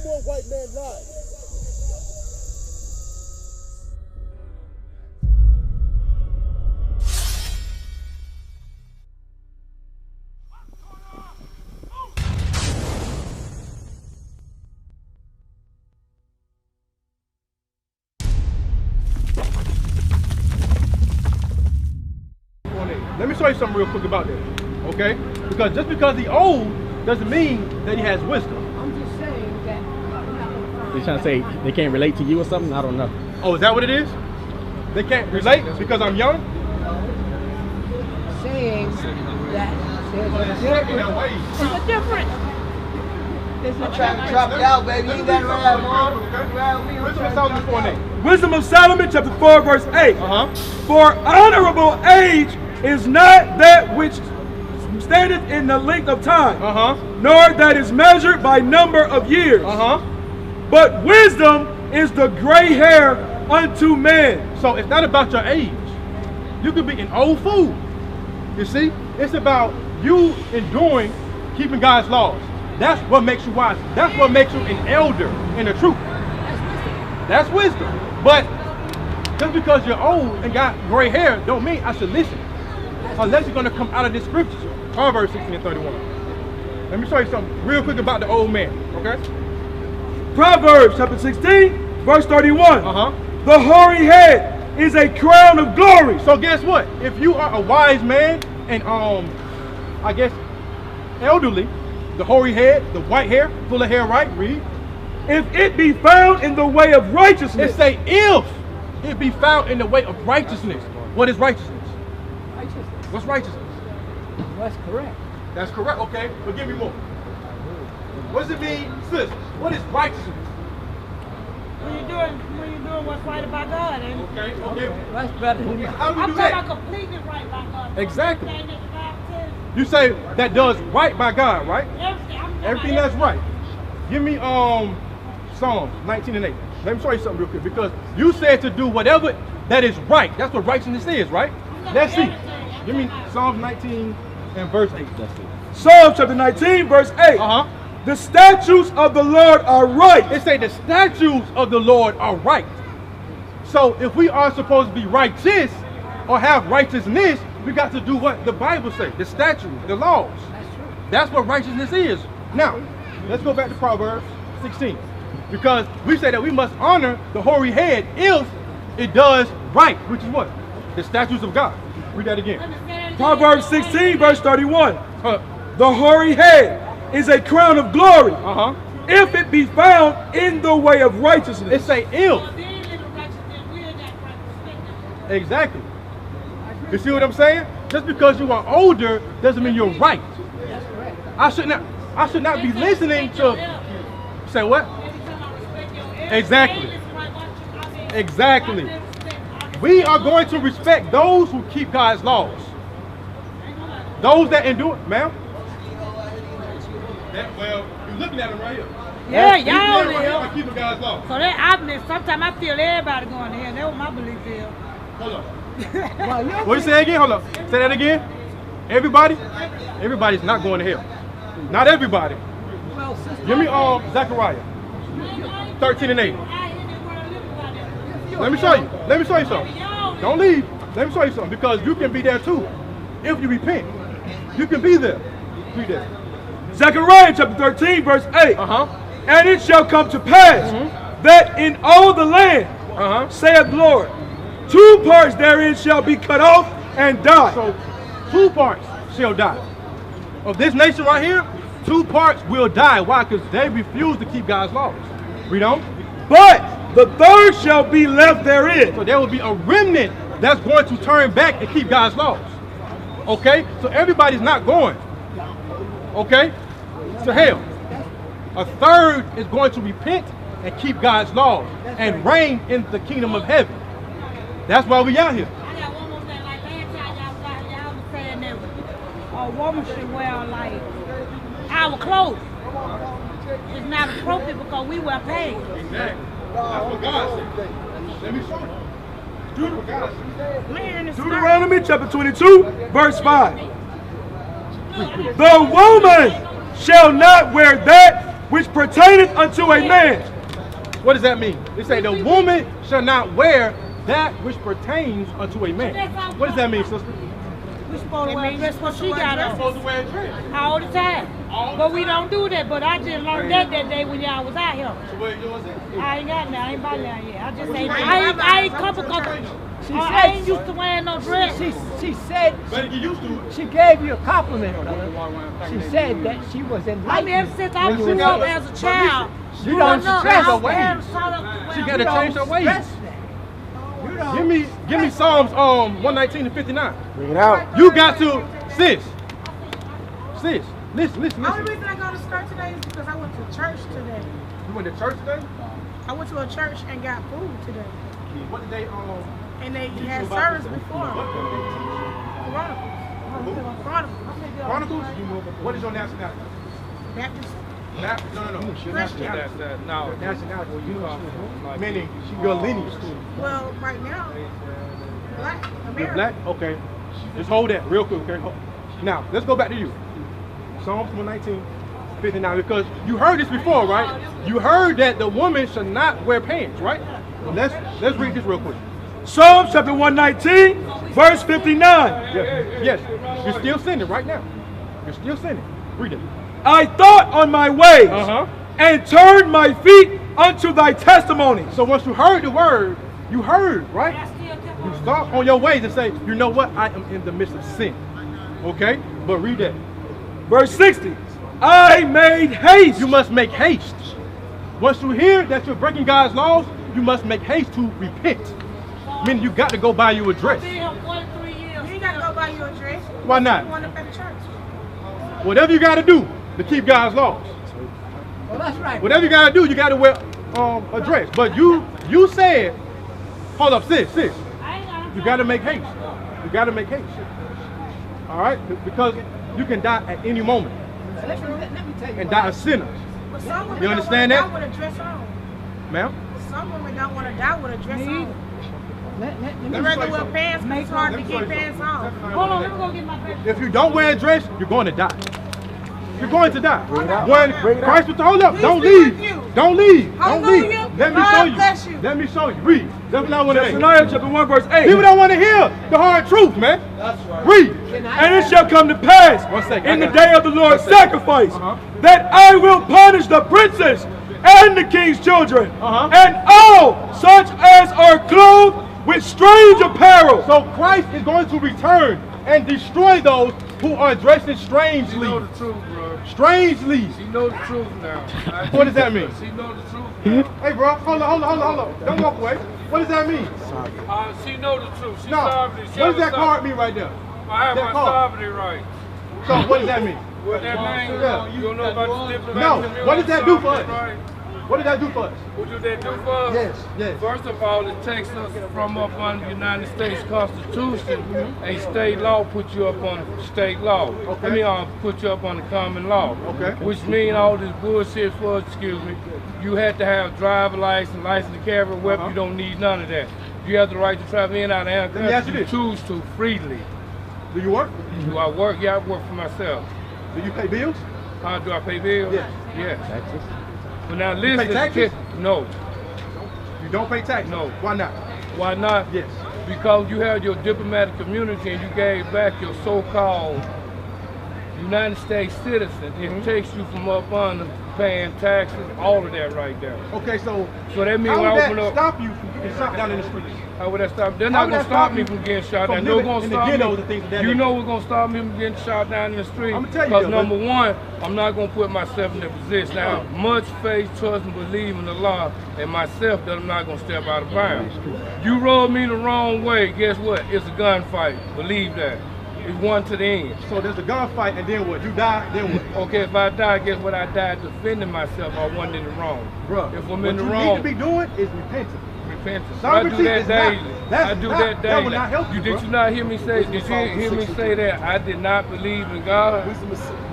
more white man lies. Let me show you something real quick about that, okay? Because just because he's old doesn't mean that he has wisdom. I'm just saying that. They're trying to say they can't relate to you or something? I don't know. Oh, is that what it is? They can't relate because I'm young? Saying that there's a difference. There's a difference. I'm trying to drop it out, baby. You ain't got to ride, Mom. Wisdom of Solomon 4:8. Wisdom of Solomon, chapter 4, verse 8. For honorable age is not that which standeth in the length of time, nor that is measured by number of years. But wisdom is the gray hair unto man. So it's not about your age. You could be an old fool. You see? It's about you enduring keeping God's laws. That's what makes you wise. That's what makes you an elder in the truth. That's wisdom. But just because you're old and got gray hair don't mean I should listen. Unless you're going to come out of this scripture. Proverbs 16:31. Let me show you something real quick about the old man, okay? Proverbs chapter 16, verse 31. The hoary head is a crown of glory. So guess what? If you are a wise man and I guess elderly, the hoary head, the white hair, full of hair, right? Read. If it be found in the way of righteousness. It say if it be found in the way of righteousness. What is righteousness? Righteousness. What's righteousness? That's correct. That's correct, okay, but give me more. What does it mean, sis? What is righteousness? When you're doing what's right about God, and Okay. That's better. How do you I'm do talking that? about completely right by God. Exactly. Everything that the Bible says, You say that does right by God, right? everything, I'm talking Everything about that's right. Give me Psalms 19:8. Let me show you something real quick because you said to do whatever that is right. That's what righteousness is, right? Let's see. Give me Psalms 19 and verse 8. That's it. Psalm chapter 19, verse 8. The statutes of the Lord are right. It say the statutes of the Lord are right. So if we are supposed to be righteous or have righteousness, we got to do what the Bible says, the statutes, the laws. That's true. That's what righteousness is. Now, let's go back to Proverbs 16. Because we say that we must honor the hoary head if it does right, which is what? The statutes of God. Read that again. Proverbs 16, verse 31. The hoary head is a crown of glory. If it be found in the way of righteousness. It say if. Exactly. You see what I'm saying? Just because you are older doesn't mean you're right. That's correct. I should not be listening to. Say what? Exactly. Exactly. We are going to respect those who keep God's laws. Those that endure, ma'am. Well, you're looking at them right here. Yeah, y'all right here live. are keeping God's laws. So that sometimes I feel everybody going to hell. That's what my belief is. Hold on. What you say again? Hold on. Say that again. Everybody? Everybody's not going to hell. Not everybody. Well, sister. Give me Zechariah 13 and 8. Let me show you. Let me show you something. Don't leave. Let me show you something because you can be there too. If you repent, you can be there. Read that. Zechariah chapter 13, verse 8. And it shall come to pass that in all the land, saith the Lord, 2 parts therein shall be cut off and die. So 2 parts shall die. Of this nation right here, 2 parts will die. Why? Because they refuse to keep God's laws. Read on. But the third shall be left therein. So there will be a remnant that's going to turn back and keep God's laws. Okay? So everybody's not going. Okay? To hell. A third is going to repent and keep God's laws and reign in the kingdom of heaven. That's why we out here. I got one more thing. Like last time y'all was saying that a woman should wear like our clothes. It's not appropriate because we wear pants. Exactly. That's what God said. Let me show you. Deuteronomy chapter 22, verse 5. The woman shall not wear that which pertaineth unto a man. What does that mean? They say the woman shall not wear that which pertains unto a man. What does that mean, sister? We supposed to wear a dress what she got on. Supposed to wear a dress. All the time. But we don't do that. But I just learned that day when y'all was out here. So where yours is? I ain't got that. I ain't bought that yet. I just ain't. I ain't couple. I ain't used to wearing no dress. She said Better get used to it. she gave you a compliment, brother. She said that she was I mean, enlightened. ever since I grew up as a child, You don't stress her ways. She got to change her ways. Give me Psalms 119 and 59. Bring it out. You got to, sis, listen. The only reason I go to church today is because I went to church today. You went to church today? I went to a church and got food today. What did they And they had service before. Chronicles? What is your nationality? Baptist. No. Christian. No. Nationality. Meaning your lineage. Well, right now, black, You're American. black? Okay. Just hold that real quick, okay? Now, let's go back to you. Psalms 119, 59, because you heard this before, right? You heard that the woman should not wear pants, right? Let's read this real quick. Psalms chapter 119, verse 59. Yes. You're still sinning right now. You're still sinning. Read it. I thought on my ways and turned my feet unto thy testimony. So once you heard the word, you heard, right? You stop on your ways and say, you know what? I am in the midst of sin. Okay? But read that. Verse 60. I made haste. You must make haste. Once you hear that you're breaking God's laws, you must make haste to repent. Meaning you got to go buy you a dress. You ain't got to go buy you a dress. Why not? You want to pay the church. Whatever you got to do to keep God's laws. Well, that's right. Whatever you got to do, you got to wear a dress. But you said, hold up, sis. You got to make haste. You got to make haste. All right? Because you can die at any moment Let me tell you and what die a sinner. But some women You understand that? don't want to die with a dress on. Ma'am? Some women don't want to die with a dress on. Let They me rather wear pants because it's hard to keep pants on. Hold on, let me go get my dress. If you don't wear a dress, you're going to die. You're going to die. When Christ was hold up, don't leave. Don't leave. Don't leave. Let me show you. Let me show you. Read. That's what I want to hear. Zephaniah chapter 1 verse 8. People don't want to hear the hard truth, man. That's right. Read. And it shall come to pass 1 second, in I the got day of the Lord's One second. sacrifice Uh-huh. that I will punish the princes and the king's children and all such as are clothed with strange apparel. So Christ is going to return and destroy those who are dressed strangely. She know the truth, bro. Strangely. She know the truth now. What does that mean? She know the truth now. Hey, bro, hold on. Don't walk away. What does that mean? She know the truth. She No. sovereignty. What does that card mean right there? I have that my card? sovereignty right. So what does that mean? What that mean? Yeah. You don't know about the diplomatic No. community? What does that do for us? Right? What did that do for us? What do that do for us? Yes. First of all, it takes us from up on the United States Constitution. A state law put you up on state law. Okay. Put you up on the common law. Okay. Which means all this bullshit for, you had to have driver license, license to carry a weapon. You don't need none of that. You have the right to travel in and out of Let me ask country. you You this. choose to freely. Do you work? Do I work? Yeah, I work for myself. Do you pay bills? How do I pay bills? Yes. Yes. Texas. But now pay listen. taxes? No. You don't pay taxes? No. Why not? Why not? Yes. Because you had your diplomatic community and you gave back your so-called United States citizen. It takes you from up under paying taxes, all of that right there. Okay, so that means how when would I open that up, stop you from getting shot down in the streets? how would that stop? They're How not would gonna that stop stop me you from getting shot from down. They're living gonna in the stop ghettos me. and things of that You nature? know what's gonna stop me from getting shot down in the street? I'ma tell you, Because though, number one, I'm not gonna put myself in that position. Now, much faith, trust, and believe in the law and myself that I'm not gonna step out of bounds. You rub me the wrong way, guess what? It's a gunfight. Believe that. It's one to the end. So there's a gunfight, and then what? You die, then what? Okay, if I die, guess what? I died defending myself. I wasn't in the wrong. Bruh, If I'm what in the you wrong, need to be doing is repenting. repentance. I Sovereignty do that is not- daily. that's I do not- that daily. that will not help you, Did bro. you not hear me say? Did you hear me say that I did not believe in God?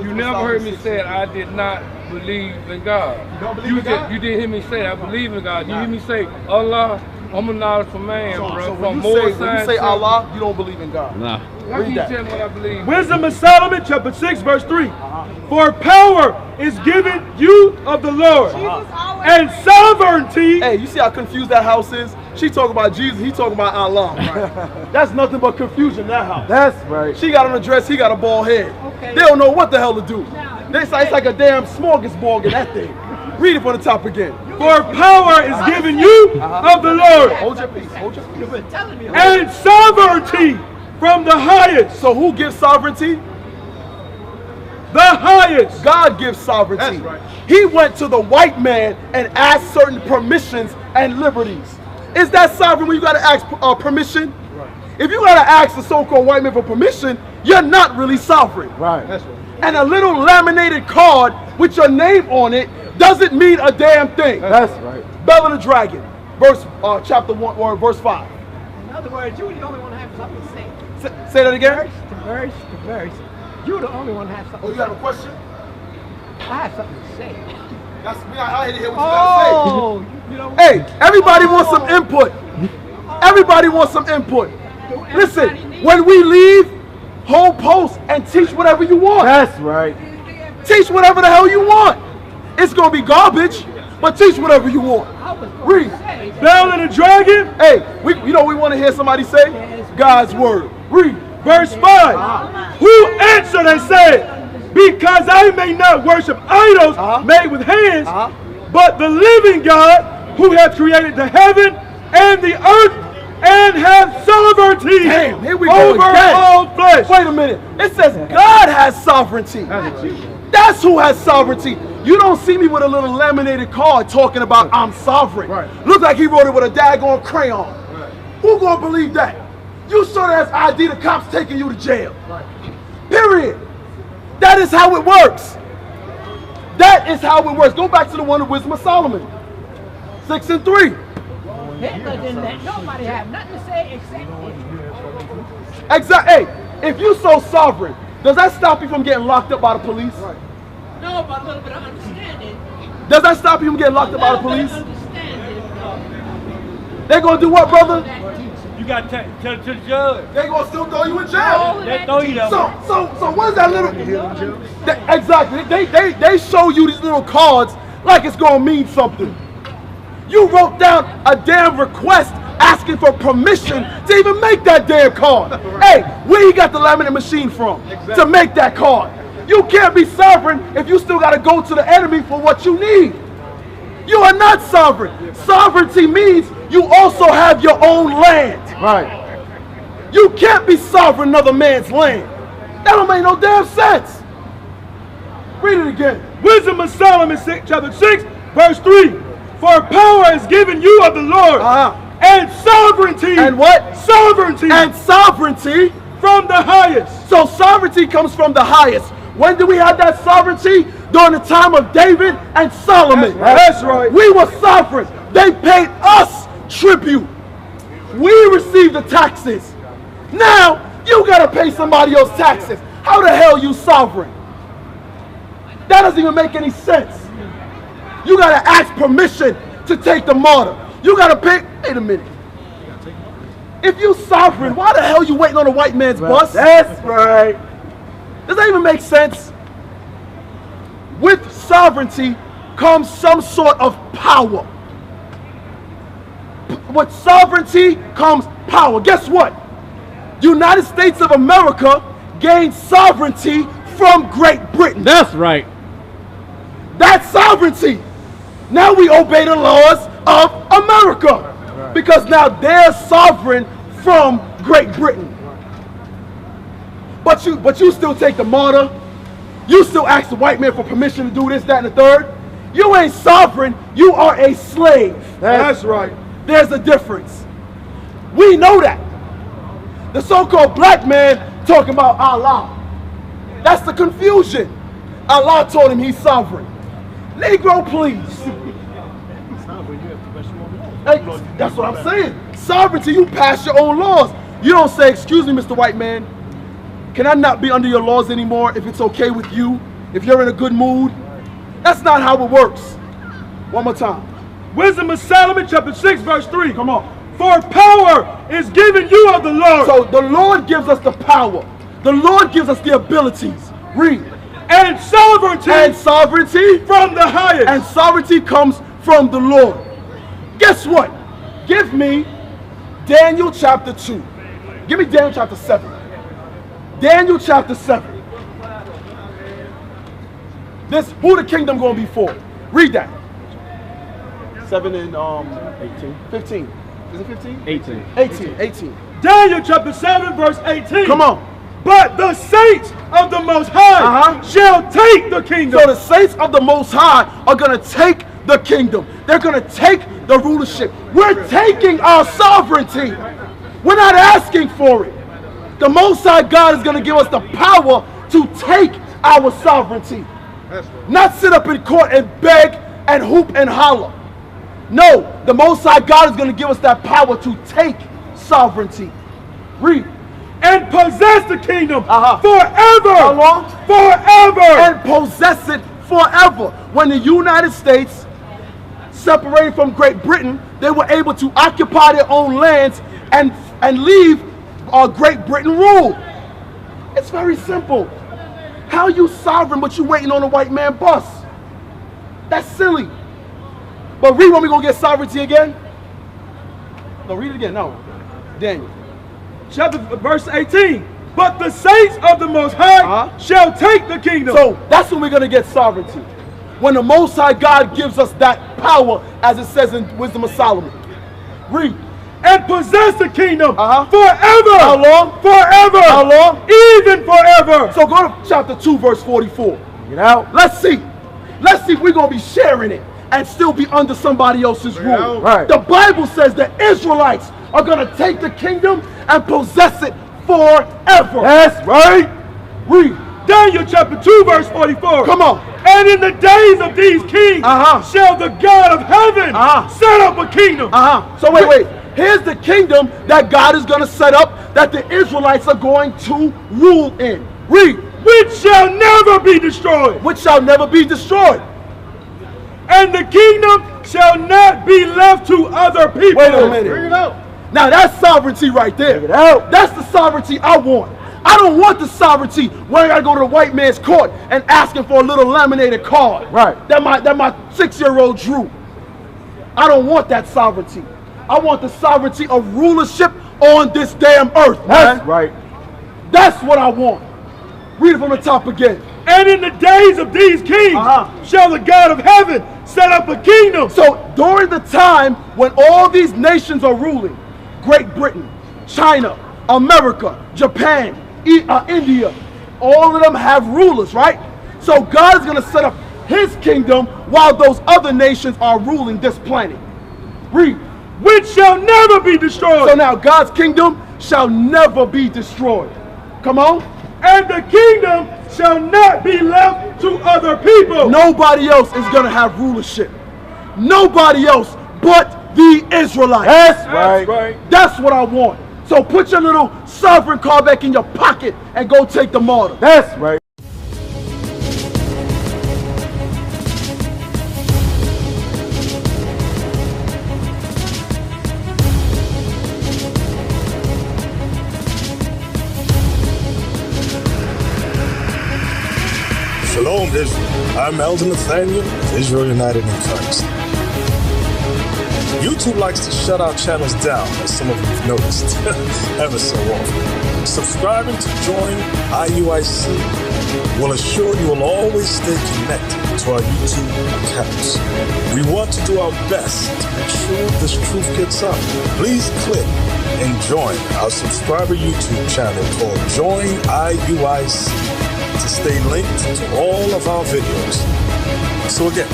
You never heard me say I did not believe in God. You don't believe in God? You didn't hear me say I believe in God. You hear me say Allah? I'm a knowledgeable man, bro. So From when more you say science. Allah, you don't believe in God. Nah. How can you tell me what I believe? Wisdom of Solomon, chapter 6, verse 3. For power is given you of the Lord, and sovereignty. Hey, you see how confused that house is? She talking about Jesus, he talking about Allah. That's nothing but confusion in that house. That's right. She got on a dress, he got a bald head. Okay. They don't know what the hell to do. It's like a damn smorgasbord in that thing. Read it from the top again. For power is given you of the Lord, Hold your peace, hold your peace. and sovereignty from the highest. So who gives sovereignty? The highest. God gives sovereignty. That's right. He went to the white man and asked certain permissions and liberties. Is that sovereign when you got to ask permission? Right. If you got to ask the so-called white man for permission, you're not really sovereign. Right. That's right. And a little laminated card with your name on it doesn't mean a damn thing. That's right. Bell of the Dragon, chapter 1 or verse 5. In other words, you're the only one to have something to say. Say that again. Verse to verse to verse. You're the only one to have something Oh, you to have a question? say. I have something to say. That's me. I hate to hear what you got to Oh, you know. say. Hey, everybody wants some input. Everybody wants some input. Listen, when we leave, hold post and teach whatever you want. That's right. Teach whatever the hell you want. It's gonna be garbage, but teach whatever you want. Read. Bell and the dragon, Hey, we want to hear somebody say God's word. Read. verse 5. Who answered and said, because I may not worship idols made with hands, but the living God who has created the heaven and the earth and has sovereignty Damn, here we go over again. all flesh. Wait a minute. It says God has sovereignty. That's who has sovereignty. You don't see me with a little laminated card talking about I'm sovereign. Right. Look like he wrote it with a daggone crayon. Who gonna believe that? You show that as ID, the cops taking you to jail. Period. That is how it works. That is how it works. Go back to the one of Wisdom of Solomon. 6 and 3. Hitler didn't let nobody have nothing to say except Exactly. Hey, if you so sovereign, does that stop you from getting locked up by the police? no, but a little bit of understanding. Does that stop you from getting locked up by the police? Understanding. They're gonna do what, brother? You got to tell it to the judge. They're gonna still throw you in jail. They throw you there. So what is that little? Exactly. They show you these little cards like it's gonna mean something. You wrote down a damn request asking for permission to even make that damn card. Hey, where you got the laminate machine from to make that card? You can't be sovereign if you still gotta go to the enemy for what you need. You are not sovereign. Sovereignty means you also have your own land. Right. You can't be sovereign in another man's land. That don't make no damn sense. Read it again. Wisdom of Solomon, chapter 6, verse 3. For power is given you of the Lord, and sovereignty. And what? Sovereignty. And sovereignty from the highest. So sovereignty comes from the highest. When do we have that sovereignty? During the time of David and Solomon. That's right. We were sovereign. They paid us tribute. We received the taxes. Now you gotta pay somebody else taxes. How the hell you sovereign? That doesn't even make any sense. You gotta ask permission to take the martyr. You gotta pay. Wait a minute. If you sovereign, why the hell you waiting on a white man's bus? That's right. Does that even make sense? With sovereignty comes some sort of power. With sovereignty comes power. Guess what? United States of America gained sovereignty from Great Britain. That's right. That's sovereignty. Now we obey the laws of America because now they're sovereign from Great Britain. But you still take the martyr. You still ask the white man for permission to do this, that, and the third. You ain't sovereign. You are a slave. That's right. There's a difference. We know that. The so-called black man talking about Allah. That's the confusion. Allah told him he's sovereign. Negro, please. Hey, that's what I'm saying. Sovereignty, you pass your own laws. You don't say, excuse me, Mr. White Man, can I not be under your laws anymore if it's okay with you, if you're in a good mood? That's not how it works. One more time. Wisdom of Solomon, chapter 6, verse 3. Come on. For power is given you of the Lord. So the Lord gives us the power. The Lord gives us the abilities. Read. And sovereignty. And sovereignty from the highest. And sovereignty comes from the Lord. Guess what? Give me Daniel chapter 2. Give me Daniel chapter 7. Daniel chapter 7. This, who the kingdom going to be for? Read that. 7 and 18. 15. Is it 15? 18. 18. Daniel chapter 7 verse 18. Come on. But the saints of the Most High shall take the kingdom. So the saints of the Most High are going to take the kingdom. They're going to take the rulership. We're taking our sovereignty. We're not asking for it. The Most High God is going to give us the power to take our sovereignty. Not sit up in court and beg and hoop and holler. No, the Most High God is going to give us that power to take sovereignty. Read. And possess the kingdom forever. How long? Forever. And possess it forever. When the United States separated from Great Britain, they were able to occupy their own lands and leave Great Britain rule. It's very simple. How you sovereign but you waiting on a white man bus? That's silly. But read when we gonna get sovereignty again. No, read it again. No, Daniel. Chapter verse 18. But the saints of the Most High shall take the kingdom. So that's when we're going to get sovereignty. When the Most High God gives us that power, as it says in Wisdom of Solomon. Read. And possess the kingdom forever. How long? Forever. How long? Even forever. So go to chapter 2 verse 44. Get out. Let's see. Let's see if we're going to be sharing it and still be under somebody else's rule. Right. The Bible says the Israelites are going to take the kingdom and possess it forever. That's right. Read. Daniel chapter 2 verse 44. Come on. And in the days of these kings shall the God of heaven set up a kingdom. So wait. Here's the kingdom that God is going to set up that the Israelites are going to rule in. Read. Which shall never be destroyed. Which shall never be destroyed. And the kingdom shall not be left to other people. Wait a minute. Bring it out. Now that's sovereignty right there. Bring it out. That's the sovereignty I want. I don't want the sovereignty where I gotta go to the white man's court and asking for a little laminated card. Right. That my 6-year-old drew. I don't want that sovereignty. I want the sovereignty of rulership on this damn earth. That's right. That's what I want. Read it from the top again. And in the days of these kings shall the God of heaven set up a kingdom. So during the time when all these nations are ruling, Great Britain, China, America, Japan, India, all of them have rulers, right? So God is going to set up his kingdom while those other nations are ruling this planet. Read. Which shall never be destroyed. So now God's kingdom shall never be destroyed. Come on. And the kingdom shall not be left to other people. Nobody else is going to have rulership. Nobody else but the Israelites. That's right. That's what I want. So put your little sovereign card back in your pocket and go take the martyr. That's right. Shalom, Israel. I'm Elder Nathaniel of Israel United in Christ. YouTube likes to shut our channels down, as some of you have noticed, ever so often. Subscribing to join IUIC will assure you will always stay connected to our YouTube accounts. We want to do our best to make sure this truth gets out. Please click and join our subscriber YouTube channel called Join IUIC to stay linked to all of our videos. So again,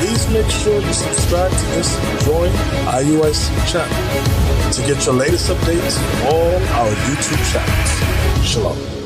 please make sure you subscribe to this Join IUIC channel to get your latest updates from all our YouTube channels. Shalom.